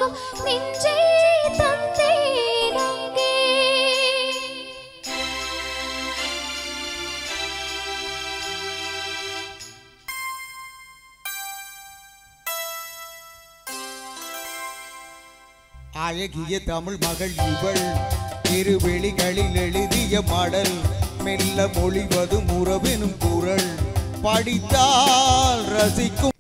போகும் நெஞ்சை தந்தேன் அங்கே. அழகிய தமிழ் மகள் இவள் இருவெளிகளில் எழுதிய மடல் மெல்ல மொழிவதும் உறவெனும் குரல் படித்தால் ரசிக்கும்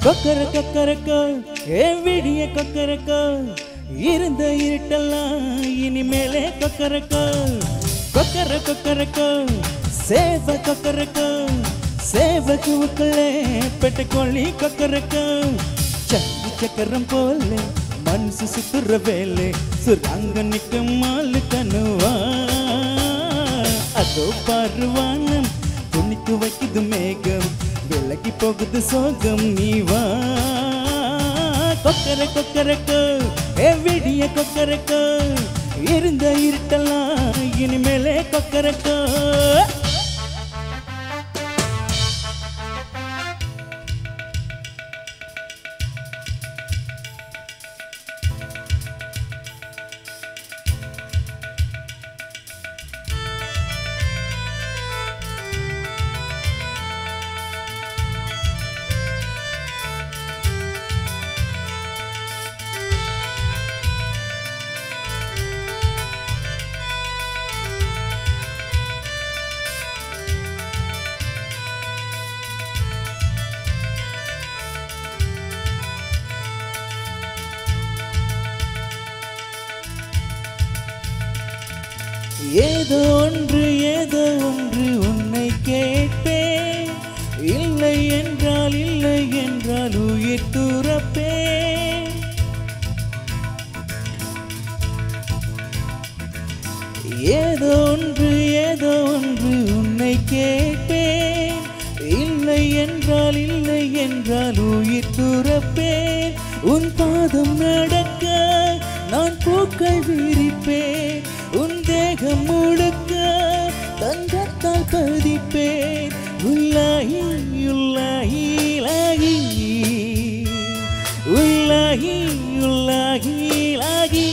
கொக்கரக்கோ விடிய கொக்கரக்கோ இருந்த இருட்டெல்லாம் இனிமேலே கொக்கரக்கோ கொக்கரக்கோ சேவ கொக்கரக்கோ சேவக்குள்ளே பெட்டக்கோழி கொக்கரக்கோ சங்கு சக்கரம் போல மனசு சுத்துற வேலை சுராங்க நிற்கும் மாலு கணுவா அதோ பாருவானம் துணிக்கு வைக்குது மேகம் விலகி போகுது சோகம் நீவா கொக்கரக்கோ விடிய கொக்கரக்கோ இருந்த இருட்டெல்லாம் இனிமேலே கொக்கரக்கோ. ஏதோ ஒன்று உன்னை கேட்பேன் இல்லை என்றால் உயிர் துறப்பேன். ஏதோ ஒன்று உன்னை கேட்பேன் இல்லை என்றால் உயிர் துறப்பேன். உன் பாதம் நடக்க நான் பூக்கள் விரிப்பேன் உன் தேகம் முழுக்க தங்கத்தால் பதிப்பேன். உள்ளாகி உள்ளாகி லாகி உள்ளாகி உள்ளாகி லாகி.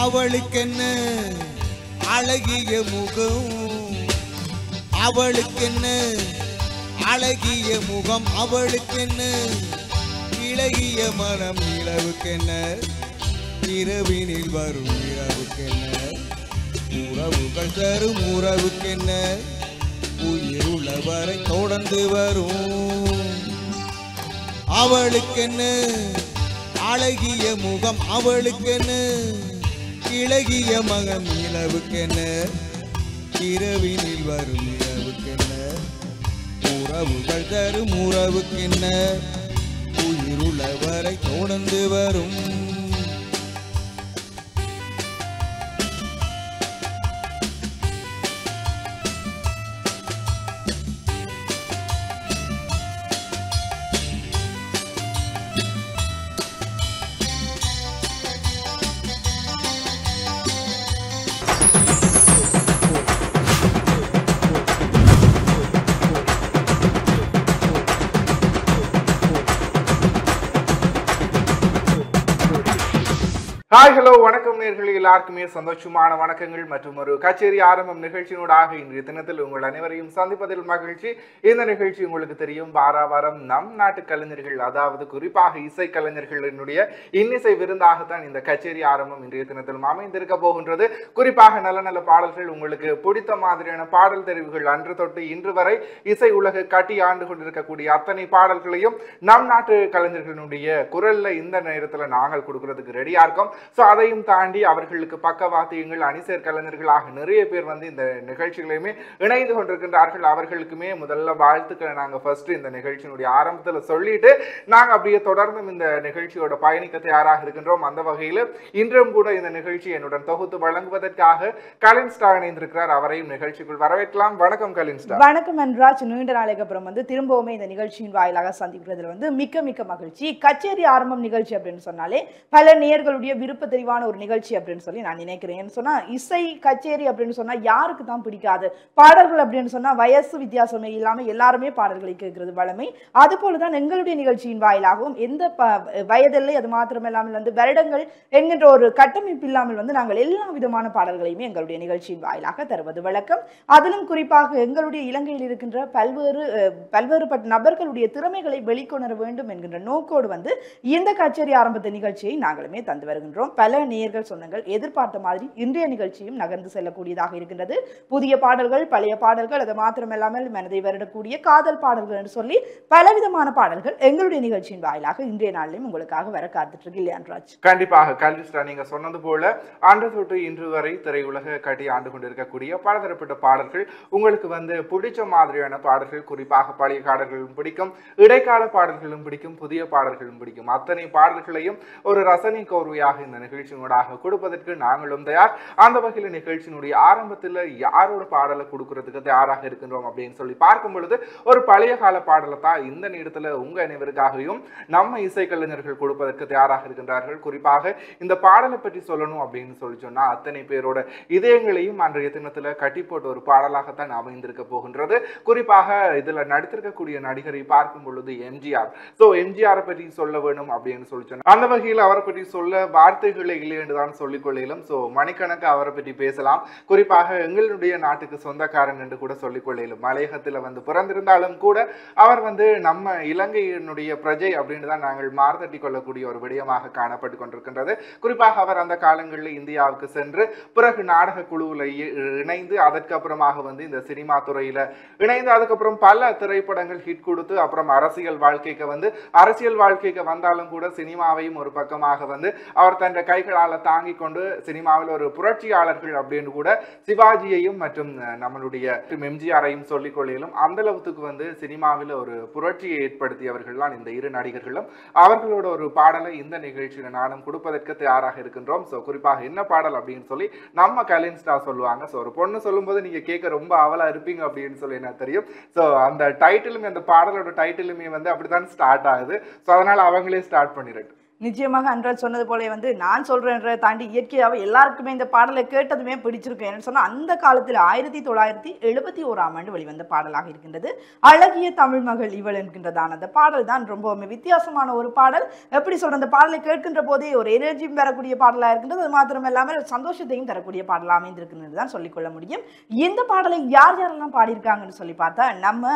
அவளுக்கென்ன அழகிய முகம் அவளுக்கென்ன அழகிய முகம் அவளுக்கென்ன இளகிய மனம் நிலவுக்கென்ன இரவினில் வரும் இரவுக்கென்ன உறவுகள் தரும் உறவுக்கென்ன உயிர் உள்ளவரை தொடர்ந்து வரும். அவளுக்கென்ன அழகிய முகம் அவளுக்கென்ன இளகிய மகம் நிலவுக்கென்ன இரவினில் வரும் இரவுக்கென்ன உறவுகள் தரும் உறவுக்கென்ன உயிருள்ளவரை தொடர்ந்து வரும். ஹாய் ஹலோ வணக்கம் நேயர்களே, எல்லாருக்குமே சந்தோஷமான வணக்கங்கள் மற்றும் ஒரு கச்சேரி ஆரம்பம் நிகழ்ச்சியினூடாக இன்றைய தினத்தில் உங்கள் அனைவரையும் சந்திப்பதில் மகிழ்ச்சி. இந்த நிகழ்ச்சி உங்களுக்கு தெரியும், வாரம் நம் நாட்டு கலைஞர்கள், அதாவது குறிப்பாக இசை கலைஞர்களினுடைய இன்னிசை விருந்தாகத்தான் இந்த கச்சேரி ஆரம்பம் இன்றைய தினத்திலும் அமைந்திருக்க போகின்றது. குறிப்பாக நல்ல நல்ல பாடல்கள், உங்களுக்கு பிடித்த மாதிரியான பாடல் தெரிவுகள், அன்று தொட்டு இன்று வரை இசை உலக கட்டி ஆண்டு கொண்டிருக்கக்கூடிய அத்தனை பாடல்களையும் நம் நாட்டு கலைஞர்களினுடைய குரல்ல இந்த நேரத்தில் நாங்கள் கொடுக்கறதுக்கு ரெடியா இருக்கோம். ஸோ அதையும் தாண்டி அவர்களுக்கு பக்கவாத்தியங்கள் அணிசேர் கலைஞர்களாக நிறைய பேர் வந்து இந்த நிகழ்ச்சிகளையுமே இணைந்து கொண்டிருக்கின்றார்கள். அவர்களுக்குமே முதல்ல வாழ்த்துக்களை நாங்கள் ஃபர்ஸ்ட் இந்த நிகழ்ச்சியினுடைய ஆரம்பத்தில் சொல்லிட்டு நாங்கள் அப்படியே தொடர்ந்தும் இந்த நிகழ்ச்சியோட பயணிக்க தயாராக இருக்கின்றோம். அந்த வகையில் இன்றும் கூட இந்த நிகழ்ச்சி என்னுடன் தொகுத்து வழங்குவதற்காக கலின் ஸ்டார் இணைந்திருக்கிறார். அவரையும் நிகழ்ச்சிக்குள் வரவேற்கலாம். வணக்கம் கலின் ஸ்டார். வணக்கம் அன்ராஜ். நீண்ட நாளைக்கு அப்புறம் வந்து திரும்பவுமே இந்த நிகழ்ச்சியின் வாயிலாக சந்திக்கிறதுல வந்து மிக்க மிக்க மகிழ்ச்சி. கச்சேரி ஆரம்பம் நிகழ்ச்சி அப்படின்னு சொன்னாலே பல நேயர்களுடைய விருப்ப தெரிவான ஒரு நிகழ்ச்சி அப்படின்னு சொல்லி நான் நினைக்கிறேன். சொன்னா இசை கச்சேரி அப்படின்னு சொன்னா யாருக்கு தான் பிடிக்காது? பாடல்கள் அப்படின்னு சொன்னா வயசு வித்தியாசமே இல்லாம எல்லாருமே பாடல்களை கேட்கிறது வளமை. அது போலதான் எங்களுடைய நிகழ்ச்சியின் வாயிலாகவும் எந்த வயதில்லை அது மாத்திரமில்லாமல் வந்து வருடங்கள் என்கின்ற ஒரு கட்டமைப்பு இல்லாமல் வந்து நாங்கள் எல்லா விதமான பாடல்களையுமே எங்களுடைய நிகழ்ச்சியின் வாயிலாக தருவது வழக்கம். அதிலும் குறிப்பாக எங்களுடைய இலங்கையில் இருக்கின்ற பல்வேறுபட்ட நபர்களுடைய திறமைகளை வெளிக்கொணர வேண்டும் என்கின்ற நோக்கோடு வந்து இந்த கச்சேரி ஆரம்பத்த நிகழ்ச்சியை நாங்களுமே தந்து வருகின்றோம். பல நேயர்கள் சொன்னங்கள் எதிர்பார்த்த மாதிரி இன்றைய நிகழ்ச்சியும் நகர்ந்து செல்லக்கூடியதாக இருக்கின்றது. புதிய பாடல்கள், பழைய பாடல்கள், அது மாத்திரமில்லாமல் மனதை வருடக்கூடிய காதல் பாடல்கள் என்று சொல்லி பலவிதமான பாடல்கள் எங்களுடைய நிகழ்ச்சியின் வாயிலாக இன்றைய நாளிலும் உங்களுக்காக வர காத்துட்டு இருக்கு இல்லையா ராஜ்? கண்டிப்பாக கல்விஸ்டா, நீங்க சொன்னது போல ஆண்டு தொட்டு இன்று வரை திரையுலக கட்டி ஆண்டு கொண்டிருக்கக்கூடிய பலதரப்பட்ட பாடல்கள் உங்களுக்கு வந்து பிடிச்ச மாதிரியான பாடல்கள், குறிப்பாக பழைய பாடல்களும் பிடிக்கும், இடைக்கால பாடல்களும் பிடிக்கும், புதிய பாடல்களும் பிடிக்கும். அத்தனை பாடல்களையும் ஒரு ரசனை கோர்வையாக இந்த நிகழ்ச்சியினூடாக கொடுப்பதற்கு நாங்களும் தயார். அந்த வகையில் நிகழ்ச்சியினுடைய ஆரம்பத்தில் யாரோட பாடலை கொடுக்கறதுக்கு தயாராக இருக்கின்றோம் அப்படின்னு சொல்லி பார்க்கும் பொழுது ஒரு பழைய கால பாடலை தான் இந்த நேரத்தில் உங்க அனைவருக்காகவும் நம்ம இசைக்கலைஞர்கள் கொடுப்பதற்கு தயாராக இருக்கின்றார்கள். குறிப்பாக இந்த பாடலை பற்றி சொல்லணும் அப்படின்னு சொல்லி சொன்னா அத்தனை பேரோட இதயங்களையும் அன்றைய தினத்துல கட்டி போட்ட ஒரு பாடலாகத்தான் அமைந்திருக்க போகின்றது. குறிப்பாக இதுல நடித்திருக்கக்கூடிய நடிகரை பார்க்கும் பொழுது எம்ஜிஆர். ஸோ எம்ஜிஆரை பற்றி சொல்ல வேணும் அப்படின்னு சொல்லி சொன்னா அந்த வகையில் அவரை பற்றி சொல்ல வார்த்தைகளை இல்லை என்றுதான் சொல்லிக் கொள்ளையிலும். ஸோ மணிக்கணக்கு அவரை பற்றி பேசலாம். குறிப்பாக எங்களுடைய நாட்டுக்கு சொந்தக்காரன் என்று கூட சொல்லிக் கொள்ளையிலும். மலையகத்தில் வந்து பிறந்திருந்தாலும் கூட அவர் வந்து நம்ம இலங்கையினுடைய பிரஜை அப்படின்னு தான் நாங்கள் மார்த்தட்டி கொள்ளக்கூடிய ஒரு விடயமாக காணப்பட்டு கொண்டிருக்கின்றது. குறிப்பாக அவர் அந்த காலங்களில் இந்தியாவுக்கு சென்று பிறகு நாடக குழுவில் இணைந்து அதற்கப்புறமாக வந்து இந்த சினிமா துறையில இணைந்து அதுக்கப்புறம் பல திரைப்படங்கள் ஹிட் கொடுத்து அப்புறம் அரசியல் வாழ்க்கைக்கு வந்தாலும் கூட சினிமாவையும் ஒரு பக்கமாக வந்து அவர் தன் கைகளால் தாங்கி கொண்டு சினிமாவில் ஒரு புரட்சியாளர்கள் அப்படின்னு கூட சிவாஜியையும் மற்றும் நம்மளுடைய எம்ஜிஆரையும் சொல்லிக் கொள்ளையிலும் அந்த அளவுக்கு வந்து சினிமாவில் ஒரு புரட்சியை ஏற்படுத்தியவர்கள்லாம் இந்த இரு நடிகர்களும். அவர்களோட ஒரு பாடலை இந்த நிகழ்ச்சியில் நானும் கொடுப்பதற்கு தயாராக இருக்கின்றோம். ஸோ குறிப்பாக என்ன பாடல் அப்படின்னு சொல்லி நம்ம கலின் ஸ்டார் சொல்லுவாங்க. ஸோ ஒரு பொண்ணு சொல்லும்போது நீங்க கேட்க ரொம்ப அவலா இருப்பீங்க அப்படின்னு சொல்லி எனக்கு தெரியும். ஸோ அந்த டைட்டிலுமே அந்த பாடலோட டைட்டிலுமே வந்து அப்படித்தான் ஸ்டார்ட் ஆகுது. ஸோ அதனால அவங்களே ஸ்டார்ட் பண்ணிடட்டும். நிச்சயமாக அன்றாஜ் சொன்னது போல வந்து நான் சொல்றேன்றதை தாண்டி இயற்கையாகவே எல்லாருக்குமே இந்த பாடலை கேட்டதுமே பிடிச்சிருக்கும். என்னன்னு சொன்னா அந்த காலத்தில் 1971 வெளிவந்த பாடலாக இருக்கின்றது அழகிய தமிழ் மகள் இவள் என்கின்றதான அந்த பாடல் தான் ரொம்பவுமே வித்தியாசமான ஒரு பாடல். எப்படி சொல்ற அந்த பாடலை கேட்கின்ற போதே ஒரு எனர்ஜியும் பெறக்கூடிய பாடலாக இருக்கின்றது. அது மாத்திரம் இல்லாமல் சந்தோஷத்தையும் தரக்கூடிய பாடலாக அமைந்திருக்கின்றது தான் சொல்லிக்கொள்ள முடியும். இந்த பாடலை யாரெல்லாம் பாடியிருக்காங்கன்னு சொல்லி பார்த்தா நம்ம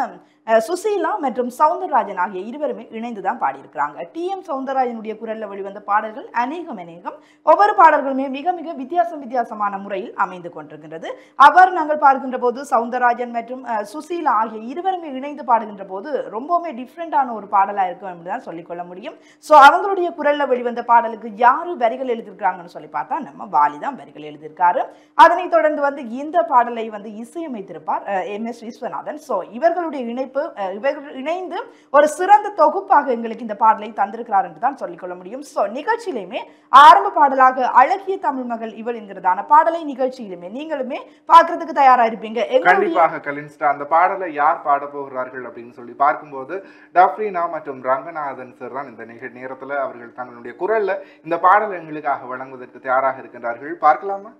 சுசீலா மற்றும் சவுந்தரராஜன் ஆகிய இருவருமே இணைந்துதான் பாடியிருக்கிறாங்க. TM சவுந்தரராஜனுடைய குரல்ல வெளிவந்த பாடல்கள் அநேகம் ஒவ்வொரு பாடல்களுமே மிக மிக வித்தியாசமான முறையில் அமைந்து கொண்டிருக்கின்றது. அவர் நாங்கள் பார்க்கின்ற போது சவுந்தரராஜன் மற்றும் சுசீலா ஆகிய இருவருமே இணைந்து பாடுகின்ற போது ரொம்பவுமே டிஃப்ரெண்டான ஒரு பாடலா இருக்கும் என்றுதான் சொல்லிக்கொள்ள முடியும். ஸோ அவங்களுடைய குரல்ல வெளிவந்த பாடலுக்கு யாரு வரிகள் எழுதியிருக்கிறாங்கன்னு சொல்லி பார்த்தா நம்ம வாலிதான் வரிகள் எழுதியிருக்காரு. அதனைத் தொடர்ந்து வந்து இந்த பாடலை வந்து இசையமைத்திருப்பார் MS விஸ்வநாதன். ஸோ இவர்களுடைய இணைப்பு இவர்கள் இணைந்து ஒரு சிறந்த தொகுப்பாக எங்களுக்கு இந்த பாடலை தந்திருக்கிறார் என்று தான் சொல்லிக்கொள்ள முடியும். சோ நிகழ்ச்சியிலுமே ஆரம்ப பாடலாக அழகிய தமிழ் மகள் இவள் என்கிறதான பாடலை நிகழ்ச்சியிலுமே நீங்களுமே பார்க்கிறதுக்கு தயாரா இருப்பீங்க. கண்டிப்பாக கலின்ஸ்டா, அந்த பாடலை யார் பாட போகிறார்கள் அப்படின்னு சொல்லி பார்க்கும்போது டப்ரீனா மற்றும் ரங்கநாதன் சார் தான் இந்த நேரத்துல அவர்கள் தங்களுடைய குரல்ல இந்த பாடலை எங்களுக்காக வழங்குவதற்கு தயாராக இருக்கின்றார்கள். பார்க்கலாமா?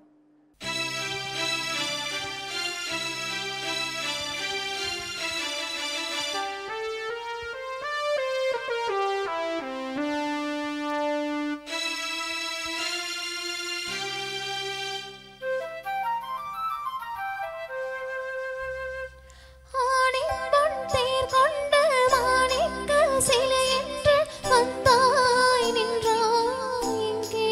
சிலை என்று வந்தாய் நின்றாய் இங்கே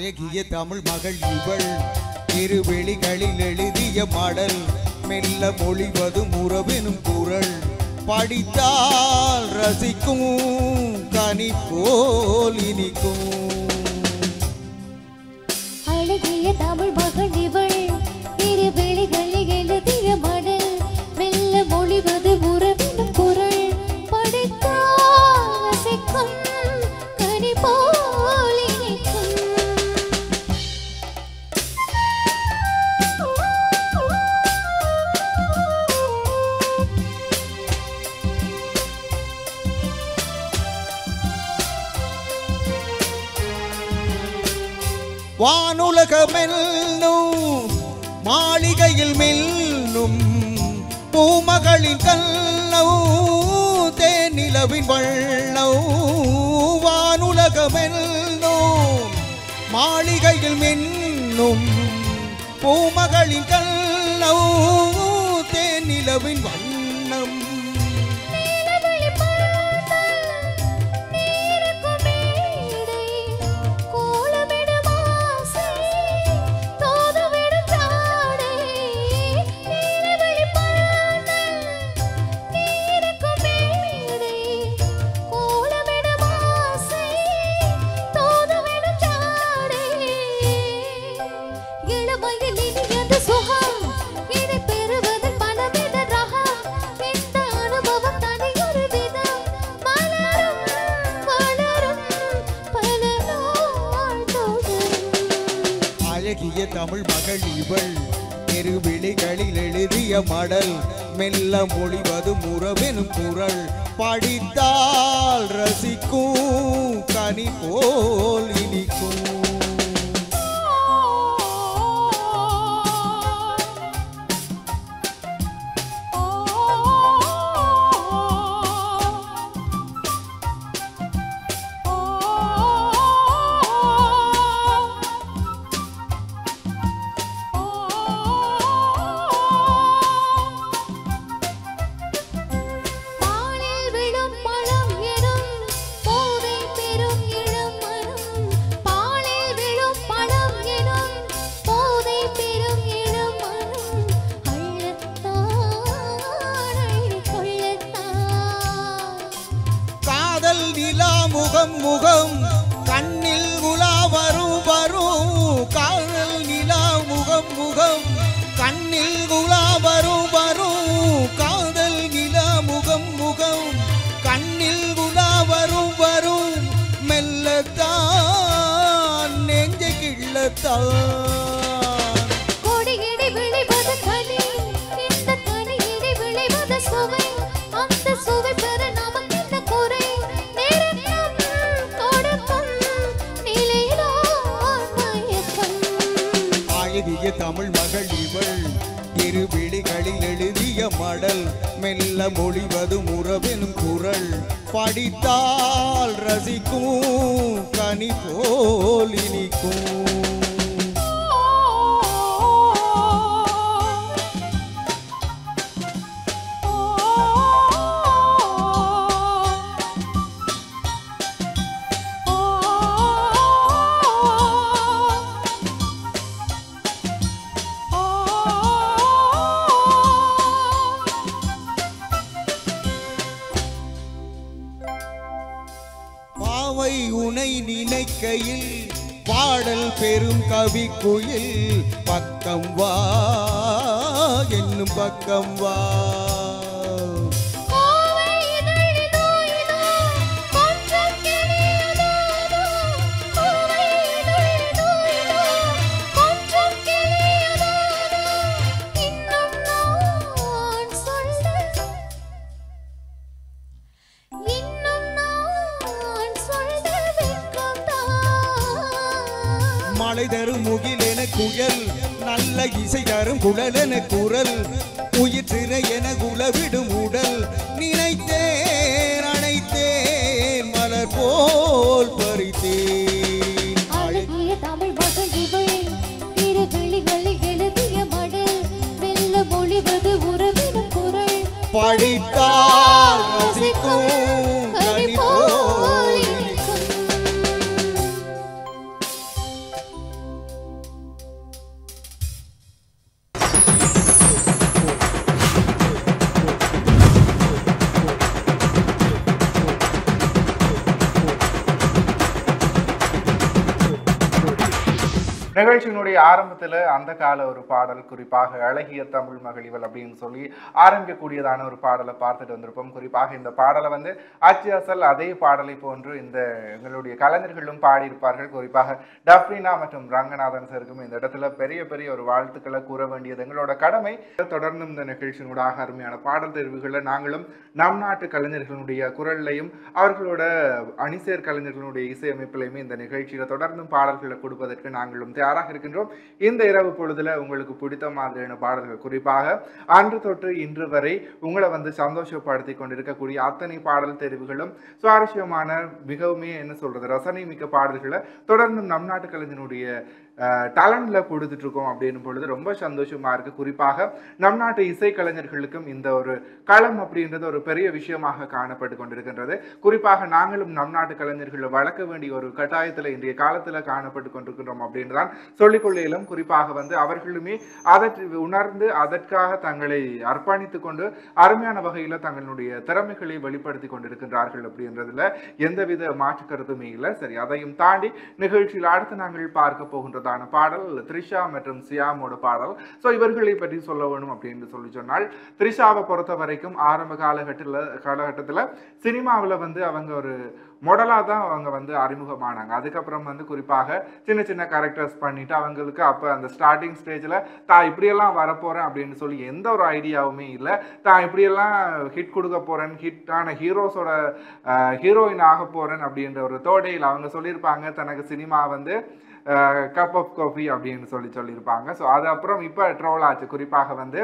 அழகிய தமிழ் மகள் இவள் இருவெளிகளில் எழுதிய மடல் மெல்ல மொழிவதும் உறவெனும் குரல் படித்தால் ரசிக்கும் கனி போல் இனிக்கும் அழகிய தமிழ் மகள் இவள் இருவெளிகளில் எழுதிய மடல் மெல்ல மொழிவது உறவினும் குரல் படித்தால் ரசிக்கும் கனி போல் இனிக்கும் வானுலகமெல்லும் மாளிகையில் மெல்லும் பூமகளின் கல்லவு தேனிலவின் வள்ளவு வானுலகமெல்லும் மாளிகையில் மென்னும் பூமகளின் கல்லவு தேனிலவின் வண்ணம் அழகிய தமிழ் மகள் இவள் இருவிழிகளில் எழுதிய மடல் மெல்ல மொழிவதும் உறவெனும் குரல் படித்தால் ரசிக்கும் கனி போல் இனிக்கும் முகம் முகம் கண்ணில் உலா வரும் வரும் காதல் நிலா முகம் முகம் கண்ணில் உலா வரும் வரும் காதல் நிலா முகம் முகம் கண்ணில் உலா வரும் வரும் மெல்லத்தான் நெஞ்ச கிள்ளத்தான் தமிழ் மகள் இவள் இருவிழிகளில் எழுதிய மடல் மெல்ல மொழிவதும் உறவெனும் குரல் படித்தால் ரசிக்கும் கனி போல் இனிக்கும் உனை நினைக்கையில் பாடல் பெரும் கவி குயில் பக்கம் வா என்னும் பக்கம் வா மழை தரும் முகில் என குயல் நல்ல இசை தரும் குழல் என குரல் உயிர் திரை என குலவிடும் உடல் நினைத்தேன் அணைத்தேன் மலர் போல் பறித்தேன் அழகிய தமிழ் மகள் இவள் இருவிழிகளில் எழுதிய மடல் மெல்ல மொழிவது உறவினும் குரல் படித்தால் ரசிக்கும் கனி போல் நிகழ்ச்சியினுடைய ஆரம்பத்தில் அந்த கால ஒரு பாடல், குறிப்பாக அழகிய தமிழ் மகளிவள் அப்படின்னு சொல்லி ஆரம்பிக்கக்கூடியதான ஒரு பாடலை பார்த்துட்டு வந்திருப்போம். குறிப்பாக இந்த பாடலை வந்து ஆச்சி அசல் அதே பாடலை போன்று இந்த எங்களுடைய கலைஞர்களும் பாடியிருப்பார்கள். குறிப்பாக டப்ரினா மற்றும் ரங்கநாதன் சருக்கும் இந்த இடத்துல பெரிய பெரிய ஒரு வாழ்த்துக்களை கூற வேண்டியது எங்களோட கடமை. தொடர்ந்து இந்த நிகழ்ச்சியினூடாக அருமையான பாடல் தேர்வுகளை நாங்களும் நம் நாட்டு கலைஞர்களுடைய குரல்லையும் அவர்களோட அணிசேர் கலைஞர்களுடைய இசையமைப்பிலையுமே இந்த நிகழ்ச்சியில தொடர்ந்தும் பாடல்களை கொடுப்பதற்கு நாங்களும் தயாராக இருக்கின்றோம். இந்த இரவு பொழுதுல உங்களுக்கு பிடித்த மாதிரியான பாடல்கள், குறிப்பாக அன்று தொட்டு இன்று வரை உங்களை வந்து சந்தோஷப்படுத்தி கொண்டிருக்கக்கூடிய அத்தனை பாடல் தெரிவுகளும் சுவாரஸ்யமான, மிகவுமே என்ன சொல்றது, ரசனை மிக்க பாடல்களை தொடர்ந்தும் நம் நாட்டு கலைஞனுடைய டேலண்ட்ல கொடுத்துட்டு இருக்கோம் அப்படின்னும் பொழுது ரொம்ப சந்தோஷமா இருக்கு. குறிப்பாக நம் நாட்டு இசைக்கலைஞர்களுக்கும் இந்த ஒரு களம் அப்படின்றது ஒரு பெரிய விஷயமாக காணப்பட்டு கொண்டிருக்கின்றது. குறிப்பாக நாங்களும் நம் நாட்டு கலைஞர்களை வளர்க்க வேண்டிய ஒரு கட்டாயத்தில் இன்றைய காலத்தில் காணப்பட்டு கொண்டிருக்கின்றோம் அப்படின்னு தான் சொல்லிக்கொள்ளையிலும். குறிப்பாக வந்து அவர்களுமே அதை உணர்ந்து அதற்காக தங்களை அர்ப்பணித்து கொண்டு அருமையான வகையில் தங்களுடைய திறமைகளை வெளிப்படுத்தி கொண்டிருக்கின்றார்கள் அப்படின்றதுல எந்தவித மாற்று கருத்துமே இல்லை. சரி, அதையும் தாண்டி நிகழ்ச்சியில் அடுத்து நாங்கள் பார்க்க போகின்றதான பாடல் த்ரிஷா மற்றும் சியாமோட பாடல். ஸோ இவர்களை பற்றி சொல்ல வேணும் அப்படின்னு சொல்லி சொன்னால், த்ரிஷாவை பொறுத்த வரைக்கும் ஆரம்ப காலகட்டத்தில் சினிமாவில் வந்து அவங்க ஒரு மாடலாக தான் அவங்க வந்து அறிமுகமானாங்க. அதுக்கப்புறம் வந்து குறிப்பாக சின்ன சின்ன கேரக்டர்ஸ் பண்ணிட்டு அவங்களுக்கு அப்போ அந்த ஸ்டார்டிங் ஸ்டேஜில் தான் இப்படியெல்லாம் வரப்போகிறேன் அப்படின்னு சொல்லி எந்த ஒரு ஐடியாவுமே இல்லை. தான் இப்படியெல்லாம் ஹிட் கொடுக்க போகிறேன், ஹிட்டான ஹீரோஸோட ஹீரோயின் ஆக போகிறேன் அப்படின்ற ஒரு தோடையில் அவங்க சொல்லியிருப்பாங்க தனக்கு சினிமா வந்து கப் ஆஃப் காஃபி அப்படின்னு சொல்லியிருப்பாங்க. ஸோ அது அப்புறம் இப்போ ட்ரோல் ஆச்சு. குறிப்பாக வந்து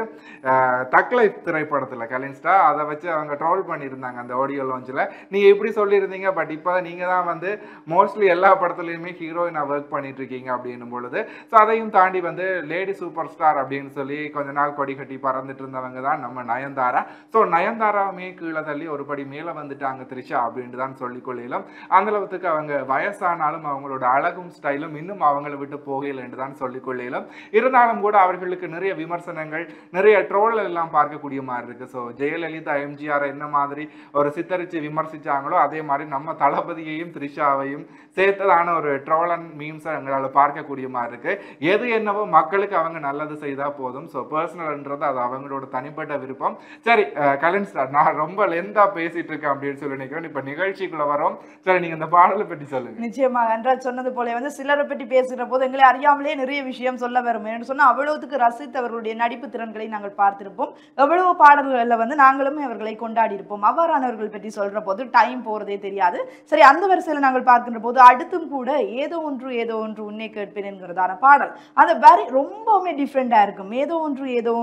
தக்லை திரைப்படத்தில் கலின்ஸ்டா அதை வச்சு அவங்க ட்ரோல் பண்ணியிருந்தாங்க அந்த ஆடியோ லான்ச்சில். நீங்கள் இப்படி சொல்லியிருந்தீங்க, பட் இப்போ நீங்கள் தான் வந்து மோஸ்ட்லி எல்லா படத்துலையுமே ஹீரோயினாக ஒர்க் பண்ணிட்டு இருக்கீங்க அப்படின்னும் பொழுது, ஸோ அதையும் தாண்டி வந்து லேடி சூப்பர் ஸ்டார் அப்படின்னு சொல்லி கொஞ்ச நாள் கொடி கட்டி பறந்துட்டு இருந்தவங்க தான் நம்ம நயன்தாரா. ஸோ நயன்தாராவுமே கீழே தள்ளி ஒரு படி மேலே வந்துட்டாங்க த்ரிஷா அப்படின்ட்டு தான் சொல்லிக்கொள்ளையிலும். அந்த அளவுக்கு அவங்க வயசானாலும் அவங்களோட அழகும் ஸ்டைலும் இன்னும் அவங்களை விட்டு போகல என்று தான் சொல்லிக்கொள்ளையிலும். இருந்தாலும் கூட அவர்களுக்கு நிறைய விமர்சனங்கள், நிறைய ட்ரோல் எல்லாம் பார்க்கக்கூடிய மாதிரி இருக்கு. ஸோ ஜெயலலிதா எம்ஜிஆர் என்ன மாதிரி ஒரு சித்தரிச்சு விமர்சிச்சாங்களோ அதே மாதிரி நம்ம தளபதியையும் த்ரிஷாவையும் சேர்த்ததான ஒரு ட்ரோல் அண்ட் மீம்ஸை எங்களால் பார்க்கக்கூடிய மாதிரி இருக்கு. எது என்னவோ மக்களுக்கு அவங்க நல்லது செய்தா போதும். ஸோ பர்சனல்ன்றது அது அவங்களோட தனிப்பட்ட விருப்பம். சரி கலின் ஸ்டார், நான் ரொம்ப லென்தா பேசிட்டு இருக்கேன் அப்படின்னு சொல்லி நினைக்கிறேன். இப்ப நிகழ்ச்சிக்குள்ள வரோம். சரி, நீங்க இந்த பாடலை பற்றி சொல்லுங்க. நிச்சயமாக அன்றாஜ் சொன்னது போல வந்து சிலரை பற்றி பேசுகிற போது எங்களை அறியாமலே நிறைய விஷயம் சொல்ல வரும். என்று சொன்னால் அவ்வளவுக்கு ரசித்தவர்களுடைய நடிப்பு திறன்களை நாங்கள் பார்த்திருப்போம். எவ்வளவு பாடல்களில் வந்து நாங்களும் அவர்களை கொண்டாடி இருப்போம். அவ்வாறானவர்கள் பற்றி சொல்ற போது டைம் போறதே தெரியாது. சரி, அந்த வரிசையில் நாங்கள் பார்க்கின்ற போது அடுத்தும் கூட ஏதோ ஒன்று உன்னை கேட்பேன் என்கிறதான பாடல், அந்த வரி ரொம்பவுமே டிஃப்ரெண்டா இருக்கும். ஏதோ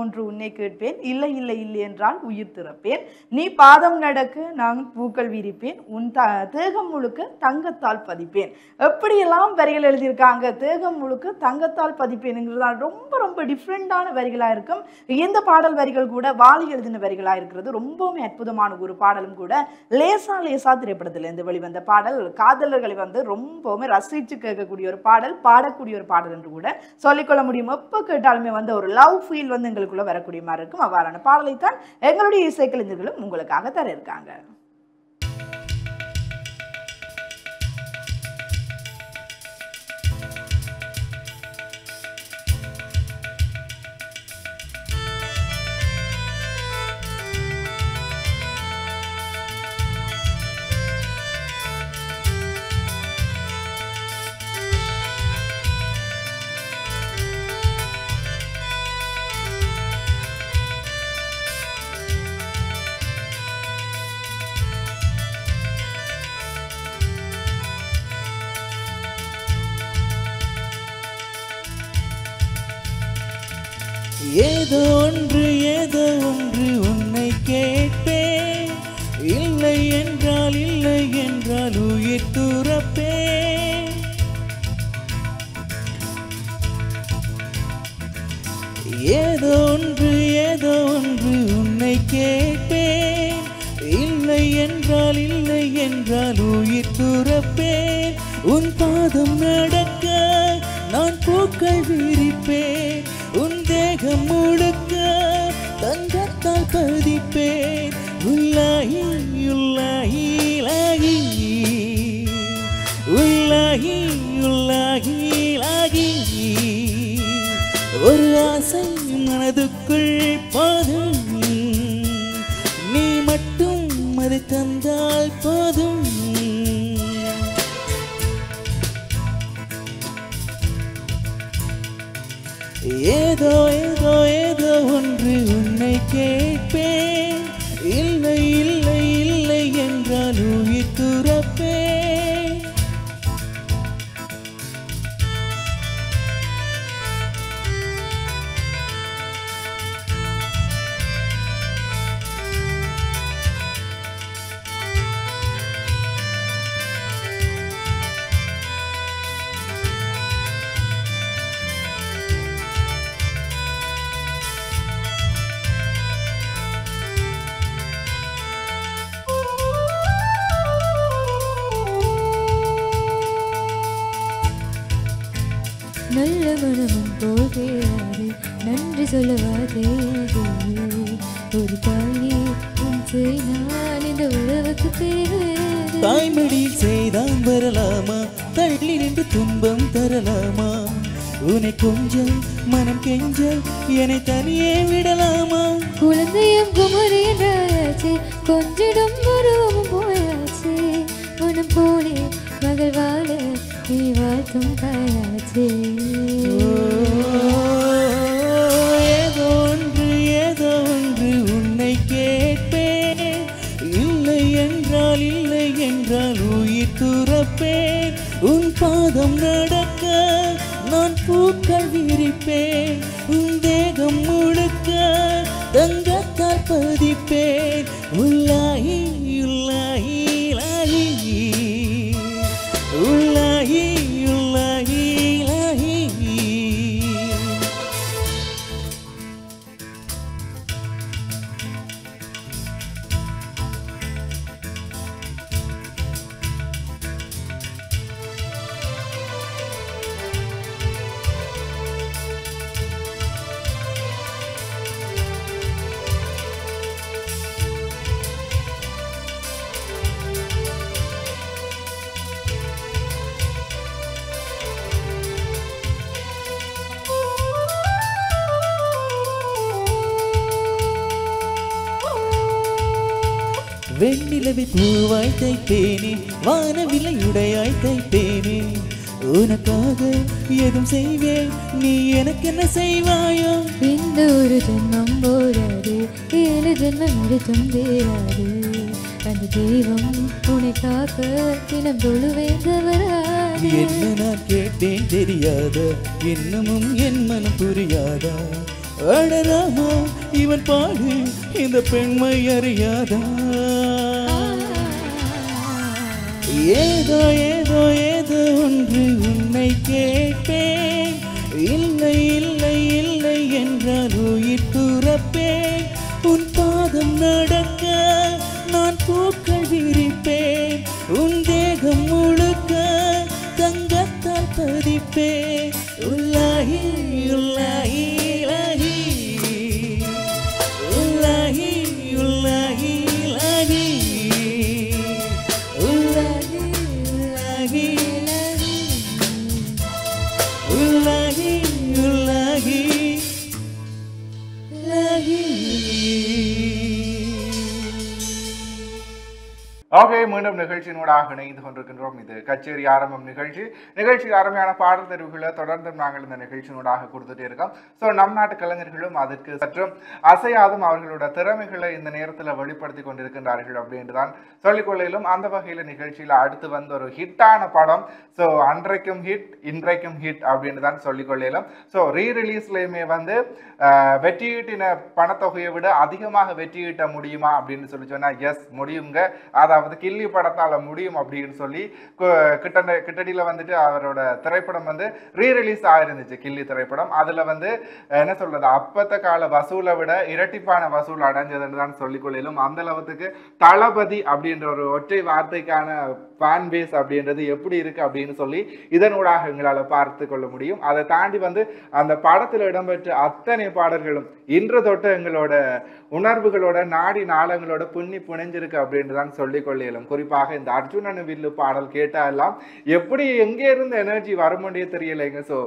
ஒன்று உன்னை கேட்பேன், இல்லை இல்லை இல்லை என்றால் உயிர் திறப்பேன், நீ பாதம் நடக்க நான் பூக்கள் விரிப்பேன், உன் தேகம் முழுக்க தங்கத்தால் பதிப்பேன். எப்படியெல்லாம் வரிகள் எழுதியிருக்காங்க. தேகம் முழுக்க தங்கத்தால் பதிப்பேனுங்கிறதால் ரொம்ப ரொம்ப டிஃப்ரெண்டான வரிகளா இருக்கும். இந்த பாடல் வரிகள் கூட வாலி எழுதின வரிகளா இருக்கிறது. ரொம்பவுமே அற்புதமான ஒரு பாடலும் கூட. லேசா திரைப்படத்திலிருந்து வெளிவந்த பாடல், காதலர்களை வந்து ரொம்பவுமே ரசிச்சு கேட்கக்கூடிய ஒரு பாடல், பாடக்கூடிய ஒரு பாடல் என்று கூட சொல்லிக்கொள்ள முடியும். எப்போ கேட்டாலுமே வந்து ஒரு லவ் ஃபீல் வந்து எங்களுக்குள்ள வரக்கூடிய மாதிரி இருக்கும். அவ்வாறான பாடலைத்தான் எங்களுடைய இசைக்கலைஞர்களும் உங்களுக்காக தர இருக்காங்க. ஏதோ ஒன்று உன்னை கேட்பேன், இல்லை என்றால் உயிர் துறப்பேன். ஏதோ ஒன்று உன்னை கேட்பேன், இல்லை என்றால் உயிர் துறப்பேன். உன் பாதம் நடக்க நான் பூக்கள் விரிப்பேன், உன் தேகம் முழுக்க தங்கத்தால் பதிப்பேன். உள்ளாகி உள்ளாகி உள்ளாகி உள்ளாகி உள்ளாகி ஆகி ஒரு ஆசை மனதுக்குள் போதும் நீ மட்டும் அதை தந்தால் போதும் ஏதோ ஏதோ ஏதோ ஒன்று உன்னை கேட்பேன் இல்லை இல்லை இல்லை என்றால் உயிர் துறப்பேன் நல்ல மனமும் போதேயாது நன்றி சொல்லவாதே ஒரு தாயே உன் செய்தால் இந்த உறவுக்கு தேவை தாய்மடியில் செய்தான் வரலாமா தள்ளி நின்று துன்பம் தரலாமா உன்னை கொஞ்சம் மனம் கெஞ்சல் என்னை தனியே விடலாமா குழந்தையும் குமரி என்றாச்சு கொஞ்சிடும் உருவமும் போயாச்சு மனம் போலே மகள் வாழ நீ வாழ்த்தும் தாயாச்சு ஏதோ ஒன்று உன்னை கேட்பேன் இல்லை என்றால் உயிர் துறப்பேன் உன் பாதம் நடக்க நான் பூக்கள் விரிப்பேன் உன் தேகம் முழுக்க தங்கத்தால் பதிப்பேன் உள்ளாகி உள்ளாகி உள்ளாகி உள்ளாகி உள்ளாகி வெண்ணிலவை பூவாய் தைப்பேனே வானவிலையுடையாய் தைப்பேனே உனக்காக எதுவும் செய்வேன் நீ எனக்கு என்ன செய்வாயோ இந்த ஒரு ஜென்மம் போராது 7 ஜென்மம் எடுத்தும் தேராது அந்த தெய்வம் உன்னை காக்க தினம் தொழுவேன் தவறாது என்ன நான் கேட்டேன் தெரியாத இன்னமும் என் மனம் புரியாதா அடராமா இவன் பாடு இந்த பெண்மை அறியாதா ஏதோ ஏதோ ஏதோ ஒன்று உன்னை கேட்பேன் இல்லை இல்லை இல்லை என்றால் உயிர் துறப்பேன் உன் பாதம் நடக்க நான் பூக்கள் விரிப்பேன் உன் தேகம் முழுக்க தங்கத்தால் பதிப்பேன் உள்ளாகி உள்ளாகி உள்ளாகி உள்ளாகி உள்ளாகி உள்ளாகி உள்ளாகி ஓகே, மீண்டும் நிகழ்ச்சியினூடாக இணைந்து கொண்டிருக்கின்றோம். இது கச்சேரி ஆரம்பம் நிகழ்ச்சி அருமையான பாடல் தெரிவுகளை தொடர்ந்து நாங்கள் இந்த நிகழ்ச்சியினூடாக கொடுத்துட்டே இருக்கோம். ஸோ நம் நாட்டு கலைஞர்களும் அதற்கு சற்றும் அசையாதும் அவர்களோட திறமைகளை இந்த நேரத்தில் வெளிப்படுத்தி கொண்டிருக்கின்றார்கள் அப்படின்ட்டு தான் சொல்லிக்கொள்ளையிலும். அந்த வகையில் நிகழ்ச்சியில் அடுத்து வந்த ஒரு ஹிட்டான படம். ஸோ அன்றைக்கும் ஹிட் இன்றைக்கும் ஹிட் அப்படின்னு தான் சொல்லிக்கொள்ளையிலும். ஸோ ரீரிலீஸ்லையுமே வந்து வெற்றியீட்டின பணத்தொகையை விட அதிகமாக வெற்றியீட்ட முடியுமா அப்படின்னு சொல்லி சொன்னால் எஸ் முடியுங்க. அதாவது கில்லி படத்தால் முடியும் அப்படின்னு சொல்லி கிட்டடியில் வந்துட்டு அவரோட திரைப்படம் வந்து ரீரிலீஸ் ஆயிருந்துச்சு, கில்லி திரைப்படம். அதில் வந்து என்ன சொல்றது, அப்பத்த கால வசூலை விட இரட்டிப்பான வசூல் அடைஞ்சதுன்னு தான் சொல்லிக்கொள்ளும். அந்த அளவுக்கு தளபதி அப்படின்ற ஒரு ஒற்றை வார்த்தைக்கான ஃபேன் பேஸ் அப்படின்றது எப்படி இருக்கு அப்படின்னு சொல்லி இதனூடாக எங்களால் பார்த்து கொள்ள முடியும். அதை தாண்டி வந்து அந்த படத்தில் இடம்பெற்ற அத்தனை பாடல்களும் இன்று தொட்ட எங்களோட உணர்வுகளோட நாடி நாளங்களோட புனைஞ்சிருக்கு அப்படின்னு தான் சொல்லிக் கொள்ளையிலும். குறிப்பாக இந்த அர்ஜுனன் வில்லு பாடல் கேட்டாலாம் எப்படி எங்கே இருந்து எனர்ஜி வரமுடியே தெரியலைங்க. ஸோ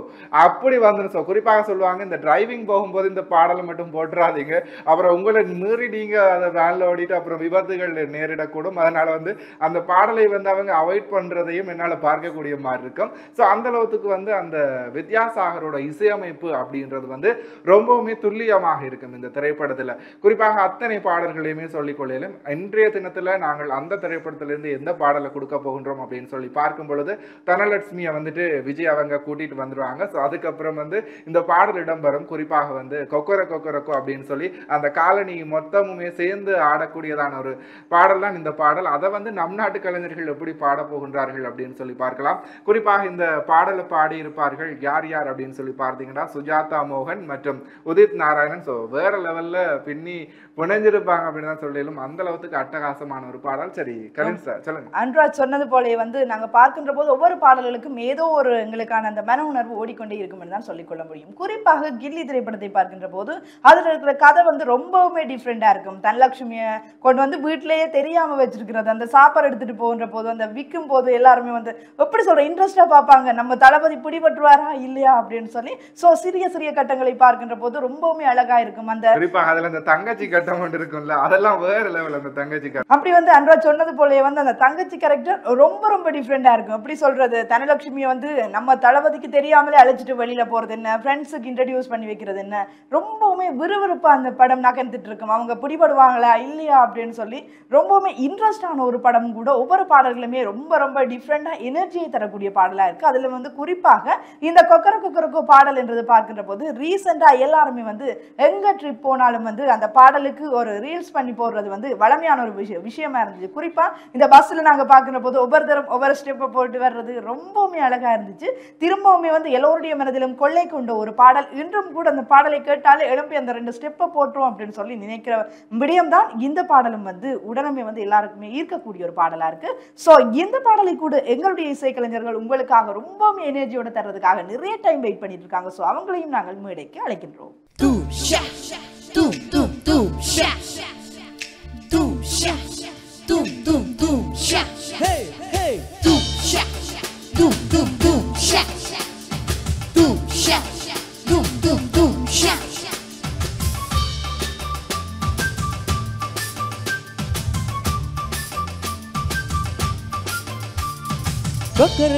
அப்படி வந்துடும். ஸோ குறிப்பாக சொல்லுவாங்க இந்த டிரைவிங் போகும்போது இந்த பாடலை மட்டும் போட்டுறாதீங்க, அப்புறம் உங்களை மீறி நீங்க அதை வேனில் ஓடிட்டு அப்புறம் விபத்துகள் நேரிடக்கூடும். அதனால வந்து அந்த பாடலை வந்து அவங்க அவாய்ட் பண்றதையும் என்னால் பார்க்கக்கூடிய மாதிரி இருக்கும். ஸோ அந்த அளவுக்கு வந்து அந்த வித்யாசாகரோட இசையமைப்பு அப்படின்றது வந்து ரொம்பவுமே துல்லியமாக இருக்கும் இந்த திரைப்படத்தில். குறிப்பாக அத்தனை பாடல்களையுமே சொல்லிக் கொள்ளையிலும். இன்றைய தினத்தில் நாங்கள் அந்த திரைப்படத்திலிருந்து எந்த பாடலை கொடுக்க போகின்றோம் அப்படின்னு சொல்லி பார்க்கும் பொழுது தனலட்சுமியை வந்துட்டு விஜய் அவங்க கூட்டிட்டு வந்துடுவாங்க. ஸோ அதுக்கப்புறம் வந்து இந்த பாடல் இடம்பெறும். குறிப்பாக வந்து கொக்கரக்கோ அப்படின்னு சொல்லி அந்த காலனி மொத்தமுமே சேர்ந்து ஆடக்கூடியதான ஒரு பாடல் தான் இந்த பாடல். அதை வந்து நம் நாட்டு கலைஞர்கள் எப்படி பாட போகின்றார்கள் அப்படின்னு சொல்லி பார்க்கலாம். குறிப்பாக இந்த பாடலை பாடி இருப்பார்கள் யார் யார் அப்படின்னு சொல்லி பார்த்தீங்கன்னா சுஜாதா மோகன் மற்றும் உதித் நாராயணன். ஸோ வேற லெவல்ல பின்னி புனைஞ்சிருப்பாங்க அப்படின்னு தான் சொல்லிடும். அந்த அளவுக்கு அட்டகாசமான ஒரு பாடல். சரி கலின் சார் சொல்லுங்க. அன்ராஜ் சொன்னது போலே வந்து நாங்க பார்க்கின்ற போது ஒவ்வொரு பாடல்களுக்கும் ஏதோ ஒரு எங்களுக்கான அந்த மன உணர்வு ஓடிக்கொண்டே இருக்கும் என்று தான் சொல்லிக்கொள்ள முடியும். குறிப்பாக கில்லி திரைப்படத்தை பார்க்கின்ற போது அதுல இருக்கிற கதை வந்து ரொம்பவுமே டிஃப்ரெண்டா இருக்கும். தனலட்சுமியை கொண்டு வந்து வீட்டிலேயே தெரியாம வச்சிருக்கிறது, அந்த சாப்பாடு எடுத்துட்டு போகின்ற போது அந்த விற்கும் போது எல்லாருமே வந்து எப்படி சொல்ற இன்ட்ரெஸ்டா பார்ப்பாங்க, நம்ம தளபதி பிடிபட்டுவாரா இல்லையா அப்படின்னு சொல்லி. சோ சிறிய சிறிய கட்டங்களை பார்க்கின்ற போது ரொம்பவுமே அழகா இருக்கும். அந்த குறிப்பாக அதுல அந்த தங்கச்சி கட்டம் இருக்கும்ல, அதெல்லாம் வேற லெவல். அந்த தங்கச்சி அப்படி வந்து அன்ராஜ் சொன்னது போலே வந்து அந்த தங்கச்சி கேரக்டர் ரொம்ப ரொம்ப டிஃப்ரெண்டா இருக்கும். எப்படி சொல்றது, தனலட்சுமியை வந்து நம்ம தளபதிக்கு தெரியாமலே அழைச்சிட்டு வெளியில போறது என்ன, ஃப்ரெண்ட்ஸுக்கு இன்ட்ரடியூஸ் பண்ணி வைக்கிறது என்ன, ரொம்பவுமே விறுவிறுப்பா அந்த படம் நகர்ந்துட்டு இருக்கும். அவங்க பிடிபடுவாங்களா இல்லையா அப்படின்னு சொல்லி ரொம்பவுமே இன்ட்ரெஸ்டான ஒரு படம் கூட. ஒவ்வொரு பாடல்களுமே ரொம்ப ரொம்ப டிஃப்ரெண்டா எனர்ஜியை தரக்கூடிய பாடலா இருக்கு. அதுல வந்து குறிப்பாக இந்த கொக்கரக்கோ பாடல் என்றது பார்க்கின்ற போது ரீசெண்டா எல்லாருமே வந்து எங்க ட்ரிப் போனாலும் வந்து அந்த பாடலுக்கு ஒரு ரீல்ஸ் பண்ணி போடுறது வந்து வளமையான ஒரு விஷயமா இருந்துச்சு. குறிப்பா இந்த பஸ்ல நாங்க பார்க்கிற போது ஒவ்வொரு ஸ்டெப்பை போட்டு வர்றது ரொம்பவுமே அழகா இருந்துச்சு. திரும்பவுமே வந்து எல்லோருடைய மனதிலும் கொள்ளை கொண்ட ஒரு பாடல். இன்றும் கூட அந்த பாடலை கேட்டாலே எழுப்பி அந்த 2 ஸ்டெப்பை போட்டுரும் அப்படின்னு சொல்லி நினைக்கிற விடயம் தான் இந்த பாடலும் வந்து உடனே வந்து எல்லாருக்குமே ஈர்க்கக்கூடிய ஒரு பாடலா இருக்கு. சோ இந்த பாடலை கூட எங்களுடைய இசைக்கலைஞர்கள் உங்களுக்காக ரொம்பவுமே எனர்ஜியோட தர்றதுக்காக நிறைய டைம் வெயிட் பண்ணிட்டு இருக்காங்க. சோ அவங்களையும் நாங்கள் மேடைக்கு அழைக்கின்றோம்.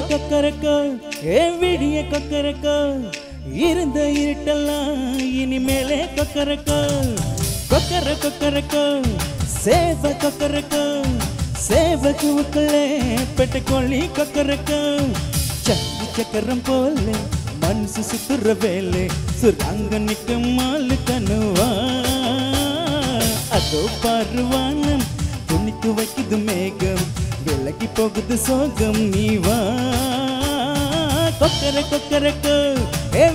கொக்கரக்கோ விடிய கொக்கரக்கோ இருந்த இருட்டெல்லாம் இனிமேலே கொக்கரக்கோ சேவ கொக்கரக்கோ சேவக்குள்ளே பெட்டக்கோழி கொக்கரக்கோ சக்கி சக்கரம் போல மனசு சுத்துற வேலை சுராங்க நிக்க மாலு கனுவா அதோ பாருவானம் துணிக்கு வைக்குது மேகம் விலகி போகுது சோகம் நீவா கொக்கரக்கோ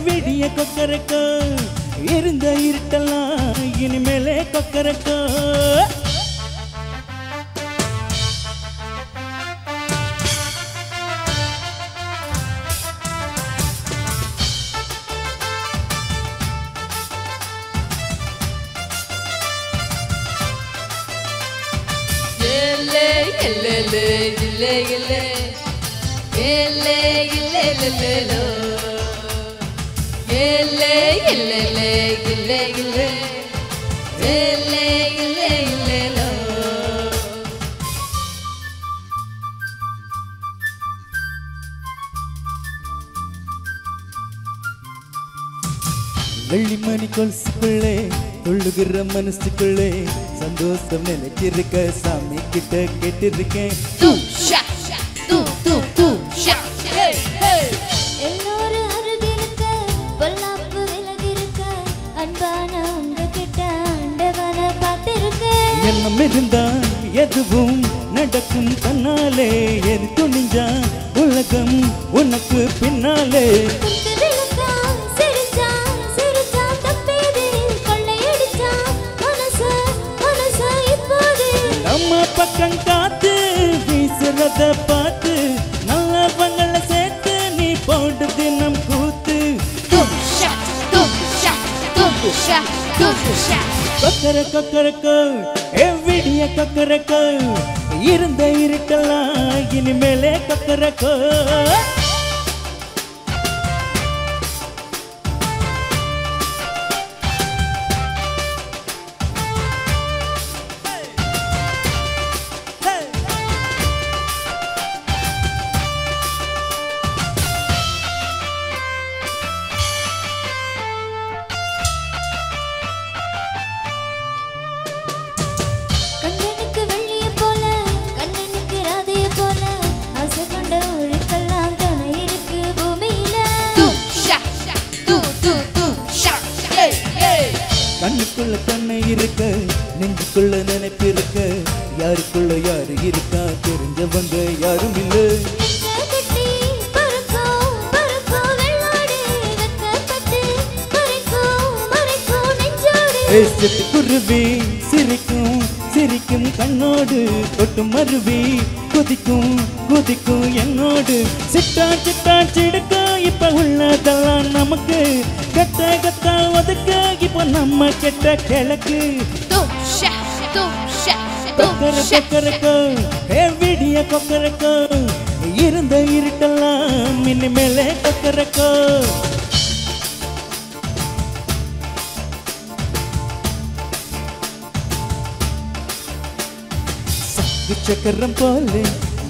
விடிய கொக்கரக்கோ இருந்த இருட்டெல்லாம் இனிமேலே கொக்கரக்கோ வெள்ளிமணி கொலுசுக்குள்ளே துள்ளுகிற மனசுக்குள்ளே சந்தோஷம் நினைச்சிருக்க சாமி கிட்ட கேட்டிருக்கேன். எல்லோரும் அருகிருக்க பொல்லாப்பு விலகிருக்க அன்பான உங்ககிட்ட ஆண்டவனை பார்த்திருக்க. எண்ணம் இருந்தால் எதுவும் நடக்கும் தன்னாலே எது துணிஞ்சா உலகம் உனக்கு பின்னாலே நம்ம பக்கம் காத்து வீசுறத பார்த்து கொக்கர கொக்கரக்கோ எவ்விடிய கொக்கரக்கோ இருந்த இருட்டெல்லாம் இனிமேலே கொக்கரக்கோ கண்ணனுக்கு வெள்ளிய போல கண்ணனுக்கு ராதைய போல ஆசை கொண்ட ஒழுக்கெல்லாம் துணை இருக்கு பூமியில. கண்ணுக்குள்ள கண்ணை இருக்க நெஞ்சுக்குள்ள நினைப்பு இருக்க யாருக்குள்ள யாரு இருக்கா தெரிஞ்சவங்க யாரும் இல்லை கட்டி பறக்கும் பறக்கும் வெள்ளாடு வெக்கப்பட்டு மறைக்கும் மறைக்கும் நெஞ்சோடு. குருவி சிரிக்கும் சிரிக்கும் கண்ணோடு கொட்டும் மருவி குதிக்கும் குதிக்கும் என்னோடு சிட்டா சிட்டா சிடுக்கும் இப்ப உள்ளதெல்லாம் நமக்கு கட்ட கட்ட ஒதுக்க இப்ப நம்ம கெட்ட கிழக்கு கொக்கர கொக்கரக்கோ விடிய கொக்கரக்கோ இருந்த இருட்டெல்லாம் இனிமேலே கொக்கரக்கோ சக்கரம் போலே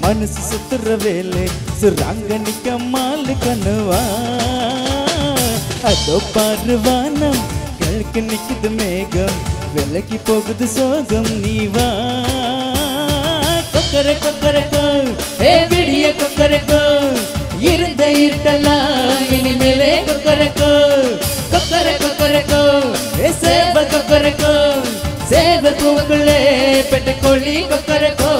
மனசு சுத்துற வேலை சுராங்க நிக்க மாலு கண்ணுவா அதோ பாருவானம் கிழக்கு நிக்குது மேகம் விலகி போகுது சோகம் நீவா கொக்கர கொக்கரக்கோ விடிய கொக்கரக்கோ இருந்த இருட்டெல்லாம் இனிமேலே கொக்கரக்கோ கொக்கர கொக்கரக்கோ சேவ கொக்கரக்கோ சேவ பூக்குள்ளே பெட்டக்கோழி கொக்கரக்கோ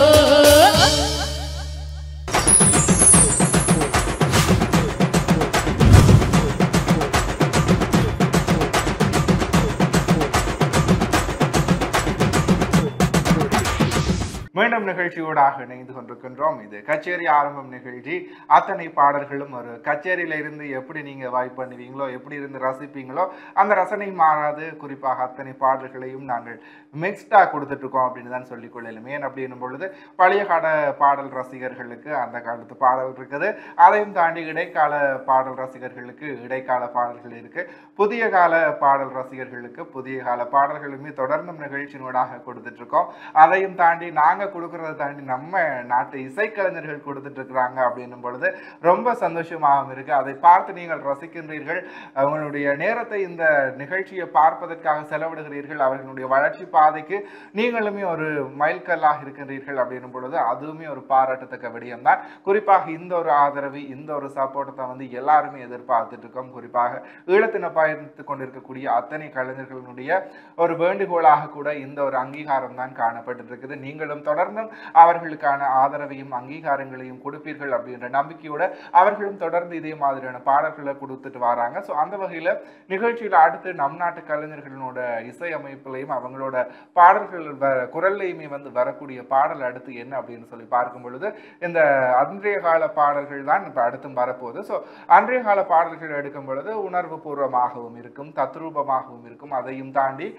மீண்டும் நிகழ்ச்சியோடாக இணைந்து கொண்டிருக்கின்றோம். இது கச்சேரி ஆரம்பம் நிகழ்ச்சி. அத்தனை பாடல்களும் ஒரு கச்சேரியில இருந்து எப்படி நீங்க வாய்ப்பு பண்ணுவீங்களோ, எப்படி இருந்து ரசிப்பீங்களோ அந்த ரசனை மாறாது. குறிப்பாக அத்தனை பாடல்களையும் நாங்கள் மிக்ஸ்டா கொடுத்துட்டு இருக்கோம் அப்படின்னு தான் சொல்லிக் கொள்ளலும். ஏன் அப்படின்னும் பொழுது பழைய கால பாடல் ரசிகர்களுக்கு அந்த காலத்து பாடல் இருக்குது, அதையும் தாண்டி இடைக்கால பாடல் ரசிகர்களுக்கு இடைக்கால பாடல்கள் இருக்கு, புதிய கால பாடல் ரசிகர்களுக்கு புதிய கால பாடல்களுமே தொடர்ந்தும் நிகழ்ச்சியினூடாக கொடுத்துட்டு இருக்கோம். அதையும் தாண்டி நாங்க கொடுக்கறத தாண்டி நம்ம நாட்டு இசைக்கலைஞர்கள் கொடுத்துட்டு இருக்கிறாங்க அப்படின்னும் பொழுது ரொம்ப சந்தோஷமாகவும் இருக்கு. அதை பார்த்து நீங்கள் ரசிக்கின்றீர்கள், அவங்களுடைய நேரத்தை இந்த நிகழ்ச்சியை பார்ப்பதற்காக செலவிடுகிறீர்கள், அவர்களுடைய வளர்ச்சி பாதைக்கு நீங்களுமே ஒரு மைல்கல்லாக இருக்கின்றீர்கள் அப்படின்னும் பொழுது அதுவுமே ஒரு பாராட்டத்தக்க விடயம் தான். குறிப்பாக இந்த ஒரு ஆதரவு, இந்த ஒரு சப்போர்ட்டை வந்து எல்லாருமே எதிர்பார்த்துட்டு இருக்கோம். குறிப்பாக ஈழத்தின பயணித்துக் கொண்டிருக்கக்கூடிய அத்தனை கலைஞர்களுடைய ஒரு வேண்டுகோளாக கூட இந்த ஒரு அங்கீகாரம் தான் காணப்பட்டு இருக்குது. நீங்களும் தொடர்ந்தும் அவர்களுக்கான ஆதரவையும் அங்கீகாரங்களையும் கொடுப்பீர்கள் அப்படின்ற நம்பிக்கையோட அவர்களும் தொடர்ந்து இதே மாதிரியான பாடல்களை கொடுத்துட்டு வராங்க. ஸோ அந்த வகையில் நிகழ்ச்சியில் அடுத்து நம் நாட்டு கலைஞர்களோட இசை அமைப்புலையும் அவங்களோட பாடல்கள் குரல்லையுமே வந்து வரக்கூடிய பாடல் அடுத்து என்ன அப்படின்னு சொல்லி பார்க்கும் பொழுது இந்த அன்றைய கால பாடல்கள் தான் இப்போ அடுத்தும் வரப்போகுது. ஸோ அன்றைய கால பாடல்கள் எடுக்கும் பொழுது உணர்வு பூர்வமாகவும் இருக்கும், தத்ரூபமாகவும் இருக்கும். அதையும் தாண்டி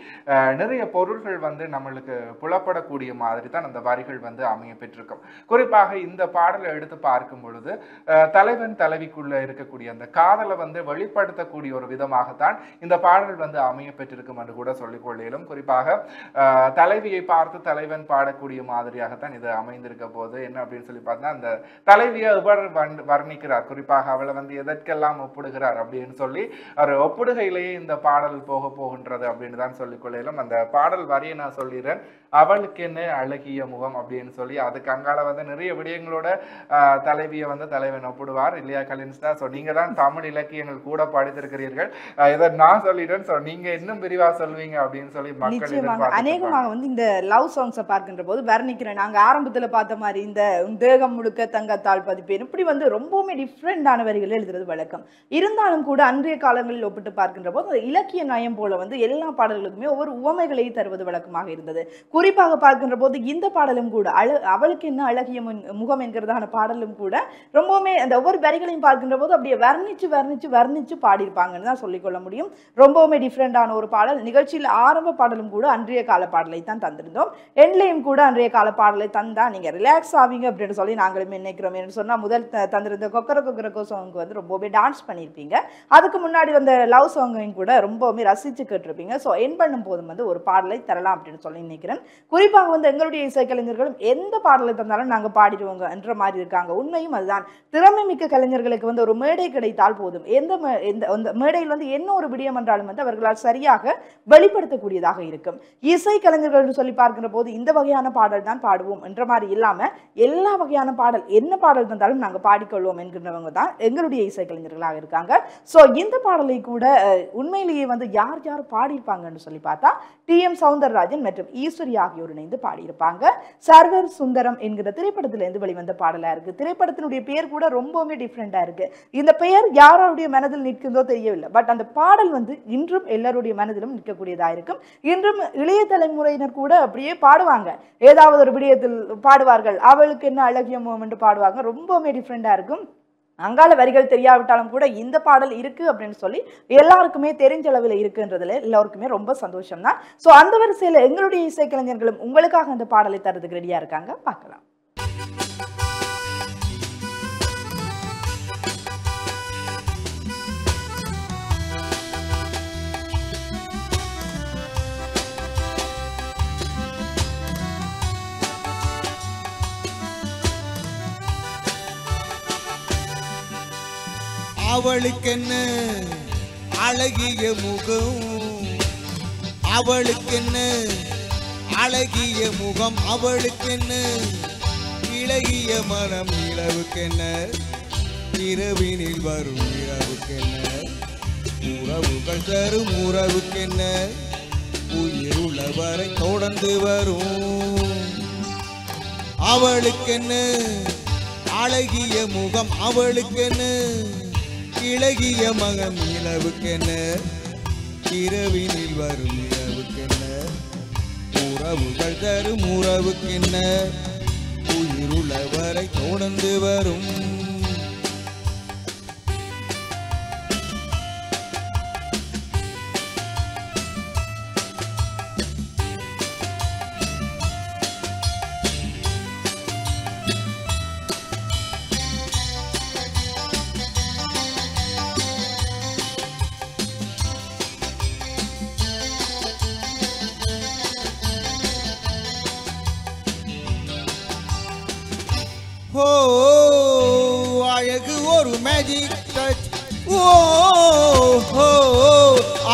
நிறைய பொருள்கள் வந்து நம்மளுக்கு புலப்படக்கூடிய மாதிரி தான் அந்த வரிகள் வந்து அமைய பெற்றிருக்கும். குறிப்பாக இந்த பாடலை எடுத்து பார்க்கும் பொழுது தலைவன் தலைவிக்குள்ள இருக்கக்கூடிய அந்த காதலை வந்து வெளிப்படுத்தக்கூடிய ஒரு விதமாகத்தான் இந்த பாடல் வந்து அமைய பெற்றிருக்கும் என்று கூட சொல்லிக் கொள்ளும். குறிப்பாக தலைவியை பார்த்து தலைவன் பாடக்கூடிய மாதிரியாகத்தான் இது அமைந்திருக்க போது. என்ன அப்படின்னு சொல்லி பார்த்தா அந்த தலைவியை இவர் வர்ணிக்கிறார், குறிப்பாக அவளை வந்து எதற்கெல்லாம் ஒப்பிடுகிறார் அப்படின்னு சொல்லி ஒரு ஒப்பிடுகையிலேயே இந்த பாடல் போகின்றது அப்படின்னு தான் சொல்லிக் கொள்ளும். அந்த பாடல் வரியை நான் சொல்லிடுறேன். அவளுக்கு என்ன அழகிய முகம் அப்படின்னு சொல்லி அதுக்கு அங்கால வந்து நிறைய விடயங்களோட தலைவியை வந்து தலைவன் ஒப்பிடுவார் இல்லையா கலின்ஸ்டா? ஸோ நீங்க தான் தமிழ் இலக்கியங்கள் கூட படித்திருக்கிறீர்கள், இதை நான் சொல்லிட்டேன். ஸோ நீங்க இன்னும் விரிவா சொல்வீங்க அப்படின்னு சொல்லி மக்கள் அநேகமாக வந்து இந்த லவ் சாங்ஸை பார்க்கின்ற போது வர்ணிக்கிறேன். நாங்க ஆரம்பத்துல பார்த்த மாதிரி இந்த தேகம் முழுக்க தங்கத்தாள் பதிப்பேன் இப்படி வந்து ரொம்பவுமே டிஃப்ரெண்டான வரிகள் எழுதுறது வழக்கம். இருந்தாலும் கூட அன்றைய காலங்களில் ஒப்பிட்டு பார்க்கின்ற போது இலக்கிய நயம் போல வந்து எல்லா பாடல்களுக்குமே ஒவ்வொரு உவமைகளை தருவது வழக்கமாக இருந்தது. குறிப்பாக பார்க்கின்ற போது இந்த பாடல் பாடலும் கூட அவளுக்கு என்ன அழகிய முகம் என்கிறதான பாடலும் கூட ரொம்பவுமே அந்த ஒவ்வொரு வரிகளையும் பார்க்கின்ற போது அப்படியே வர்ணிச்சு பாடியிருப்பாங்கன்னு தான் சொல்லிக்கொள்ள முடியும். ரொம்பவுமே டிஃப்ரெண்டான ஒரு பாடல். நிகழ்ச்சியில் ஆரம்ப பாடலும் கூட அன்றைய கால பாடலை தான் தந்திருந்தோம். எண்ட்லையும் கூட அன்றைய கால பாடலை தந்தா நீங்க ரிலாக்ஸ் ஆவீங்க அப்படின்னு சொல்லி நாங்களுமே நினைக்கிறோம். என்று சொன்னா முதல் தந்திருந்த கொக்கரக்கோ சாங்க்கு வந்து ரொம்பவே டான்ஸ் பண்ணியிருப்பீங்க. அதுக்கு முன்னாடி வந்த லவ் சாங்கையும் கூட ரொம்பவுமே ரசிச்சு கேட்டிருப்பீங்க. ஸோ என் பண்ணும் போதும் வந்து ஒரு பாடலை தரலாம் அப்படின்னு சொல்லி நினைக்கிறேன். குறிப்பாக வந்து எங்களுடைய இசைக்கலைஞர்களும் எந்த பாடலை தந்தாலும் நாங்கள் பாடிடுவோங்க என்ற மாதிரி இருக்காங்க. உண்மையும் அதுதான். திறமை மிக்க கலைஞர்களுக்கு வந்து ஒரு மேடை கிடைத்தால் போதும். எந்த மேடையில் வந்து என்ன ஒரு விடயம் என்றாலும் வந்து அவர்களால் சரியாக வெளிப்படுத்தக்கூடியதாக இருக்கும். இசை கலைஞர்கள் சொல்லி பார்க்கின்ற போது இந்த வகையான பாடல் தான் பாடுவோம் என்ற மாதிரி இல்லாம எல்லா வகையான பாடல் என்ன பாடல் தந்தாலும் நாங்கள் பாடிக்கொள்வோம் என்கின்றவங்க தான் எங்களுடைய இசை கலைஞர்களாக இருக்காங்க. ஸோ இந்த பாடலை கூட உண்மையிலேயே வந்து யார் யார் பாடியிருப்பாங்கன்னு சொல்லி பார்த்தா டி.எம். சௌந்தரராஜன் மற்றும் ஈஸ்வரி ஆகியோர் இணைந்து பாடியிருப்பாங்க. சர்வர் சுந்தரம் என்கிற திரைப்படத்திலிருந்து வெளிவந்த பாடலா இருக்கு. திரைப்படத்தினுடைய பெயர் கூட ரொம்பவுமே டிஃப்ரெண்டா இருக்கு. இந்த பெயர் யாருடைய மனதில் நிற்கிறதோ தெரியவில்லை. பட் அந்த பாடல் வந்து இன்றும் எல்லாருடைய மனதிலும் நிற்கக்கூடியதா இருக்கும். இன்றும் இளைய தலைமுறையினர் கூட அப்படியே பாடுவாங்க. ஏதாவது ஒரு விடயத்தில் பாடுவார்கள். அவளுக்கு என்ன அழகிய முகம் என்று பாடுவாங்க. ரொம்பவுமே டிஃப்ரெண்டா இருக்கும். அங்கால வரிகள் தெரியாவிட்டாலும் கூட இந்த பாடல் இருக்கு அப்படின்னு சொல்லி எல்லாருக்குமே தெரிஞ்ச அளவில் இருக்குன்றதுல எல்லாருக்குமே ரொம்ப சந்தோஷம் தான். ஸோ அந்த வரிசையில் எங்களுடைய இசைக்கலைஞர்களும் உங்களுக்காக அந்த பாடலை தரதுக்கு ரெடியா இருக்காங்க. பார்க்கலாம். அவளுக்கென்ன அழகிய முகம், அவளுக்கென்ன அழகிய முகம், அவளுக்கென்ன இளகிய மனம், இரவுக்கென்ன இரவினில் வரும் இரவுக்கென்ன உறவுகள் தரும் உறவுக்கென்ன உயிர் உள்ளவரை தொடர்ந்து வரும். அவளுக்கென்ன அழகிய முகம், அவளுக்கென்ன இளகிய மகம், இளவுக்கென்ன இரவினில் வரும் இரவுக்கென்ன உறவுகள் தரும் உறவுக்கென்ன உயிருள்ளவரை தொடர்ந்து வரும். ஓ அழகு ஒரு மேஜிக் டச், ஓ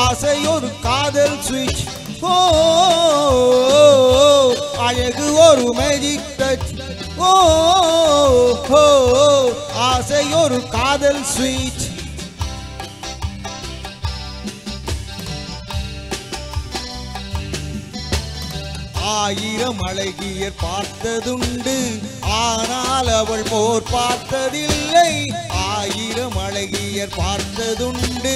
ஆசை ஒரு காதல் ஸ்விட்ச், ஓ அழகு ஒரு மேஜிக் டச், ஓ ஆசை ஒரு காதல் ஸ்விட்ச். ஆயிரம் அழகியர் பார்த்ததுண்டு, ஆனால் அவள் போர் பார்த்ததில்லை. ஆயிரம் அழகியர் பார்த்ததுண்டு,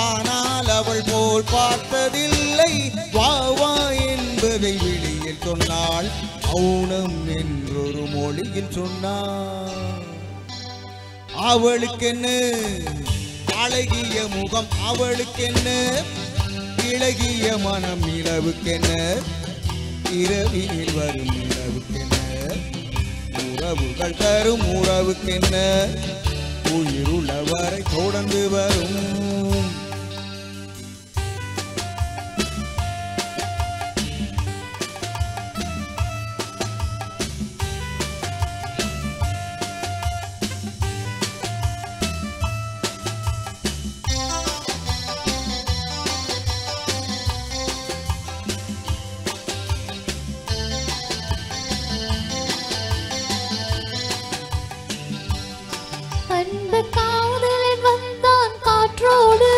ஆனால் அவள் போல் பார்த்ததில்லை. வா வா என்பதை வெளியில் சொன்னாள், மௌனம் என்றொரு மொழியில் சொன்னாள். அவளுக்கென்ன அழகிய முகம், அவளுக்கென்ன இளகிய மனம், இரவுக்கென்ன இரவினில் வரும் இரவுக்கென்ன உறவுகள் தரும் உறவுக்கென்ன உயிருள்ளவரை தொடர்ந்து வரும். அன்பு காதலன் வந்தான் காற்றோடு,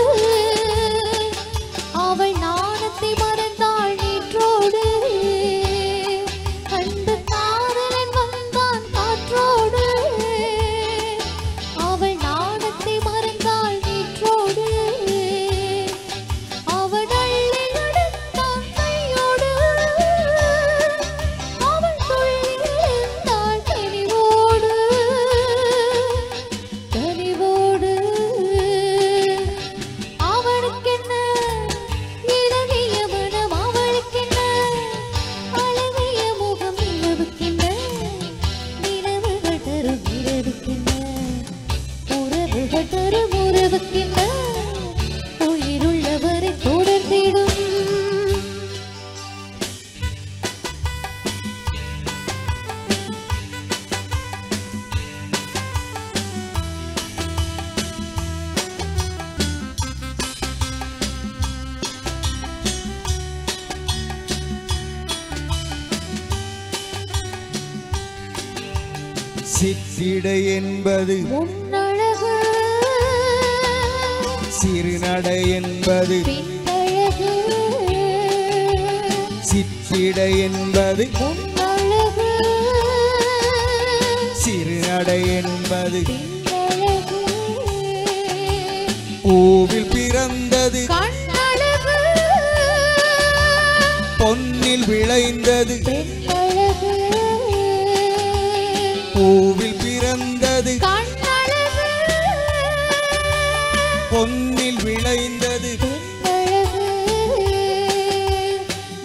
சிற்றிடை என்பது முன்னழகு சிறுநடை என்பது பின்னழகு சிற்றிடை என்பது முன்னழகு சிறுநடை என்பது பின்னழகு பூவில் பிறந்தது கண்ணழகு பொன்னில் விளைந்தது பெண்ணழகு பூவில் பிறந்தது கண்ணழகு பொன்னில் விளைந்தது பெண்ணழகு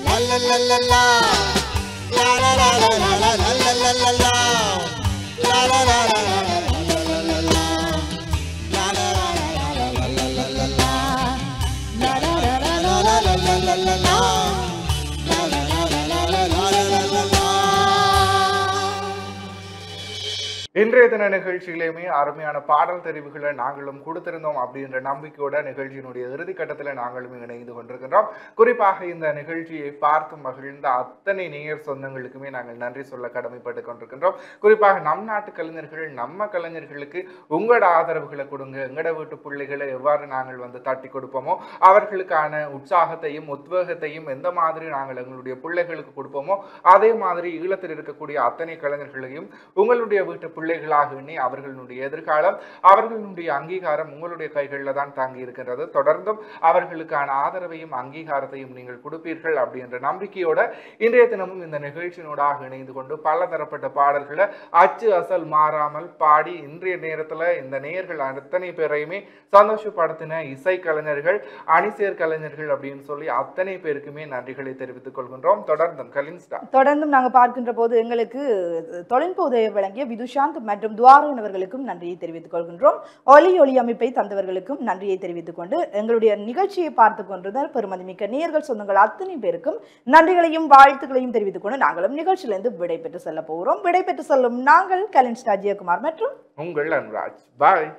லலலலலா லலலலலலலலலலலா லலலலலலலலலலா லலலலலலலலலலா லலலலலலலலலலா இன்றைய தின நிகழ்ச்சியிலுமே அருமையான பாடல் தெரிவுகளை நாங்களும் கொடுத்திருந்தோம் அப்படின்ற நம்பிக்கையோட நிகழ்ச்சியினுடைய இறுதி கட்டத்தில் நாங்களும் இணைந்து கொண்டிருக்கின்றோம். குறிப்பாக இந்த நிகழ்ச்சியை பார்த்து மகிழ்ந்த அத்தனை நேயர் சொந்தங்களுக்குமே நாங்கள் நன்றி சொல்ல கடமைப்பட்டு கொண்டிருக்கின்றோம். குறிப்பாக நம் நாட்டு கலைஞர்கள் நம்ம கலைஞர்களுக்கு உங்களோட ஆதரவுகளை கொடுங்க. எங்களோட வீட்டு பிள்ளைகளை எவ்வாறு நாங்கள் வந்து தட்டி கொடுப்போமோ அவர்களுக்கான உற்சாகத்தையும் உத்வேகத்தையும் எந்த மாதிரி நாங்கள் எங்களுடைய பிள்ளைகளுக்கு கொடுப்போமோ அதே மாதிரி ஈழத்தில் இருக்கக்கூடிய அத்தனை கலைஞர்களையும் உங்களுடைய வீட்டு பிள்ளைகளாக எண்ணி அவர்களுடைய எதிர்காலம் அவர்களுடைய அங்கீகாரம் உங்களுடைய கைகளில் தான் தாங்கி இருக்கின்றது. தொடர்ந்தும் அவர்களுக்கான ஆதரவையும் அங்கீகாரத்தையும் நீங்கள் கொடுப்பீர்கள் அப்படின்ற நம்பிக்கையோட இன்றைய தினமும் இந்த நிகழ்ச்சியினூடாக இணைந்து கொண்டு பல தரப்பட்ட பாடல்களை அச்சு அசல் மாறாமல் பாடி இன்றைய நேரத்தில் இந்த நேயர்கள் அத்தனை பேரையுமே சந்தோஷப்படுத்தின இசை கலைஞர்கள் அணிசேர் கலைஞர்கள் அப்படின்னு சொல்லி அத்தனை பேருக்குமே நன்றிகளை தெரிவித்துக் கொள்கின்றோம். தொடர்ந்தும் நாங்கள் பார்க்கின்ற போது எங்களுக்கு தொழில்நுட்ப உதவி வழங்கிய விதுஷாந்த் மற்றும் துவாரன் அவர்களுக்கும் நன்றியை தெரிவித்துக் கொள்கின்றோம். ஒலி அமைப்பை தந்தவர்களுக்கும் நன்றியை தெரிவித்துக் கொண்டு எங்களுடைய நிகழ்ச்சியை பார்த்து கொண்டிருந்த பெருமதிமிக்க நேயர்கள் சொந்தங்கள் அத்தனை பேருக்கும் நன்றிகளையும் வாழ்த்துக்களையும் தெரிவித்துக் கொண்டு நாங்களும் நிகழ்ச்சியிலிருந்து விடைபெற்று செல்ல போகிறோம். விடைபெற்று செல்லும் நாங்கள் கலின் ஸ்டார் ஜெயக்குமார் மற்றும் உங்கள் அனுராஜ். பாய்.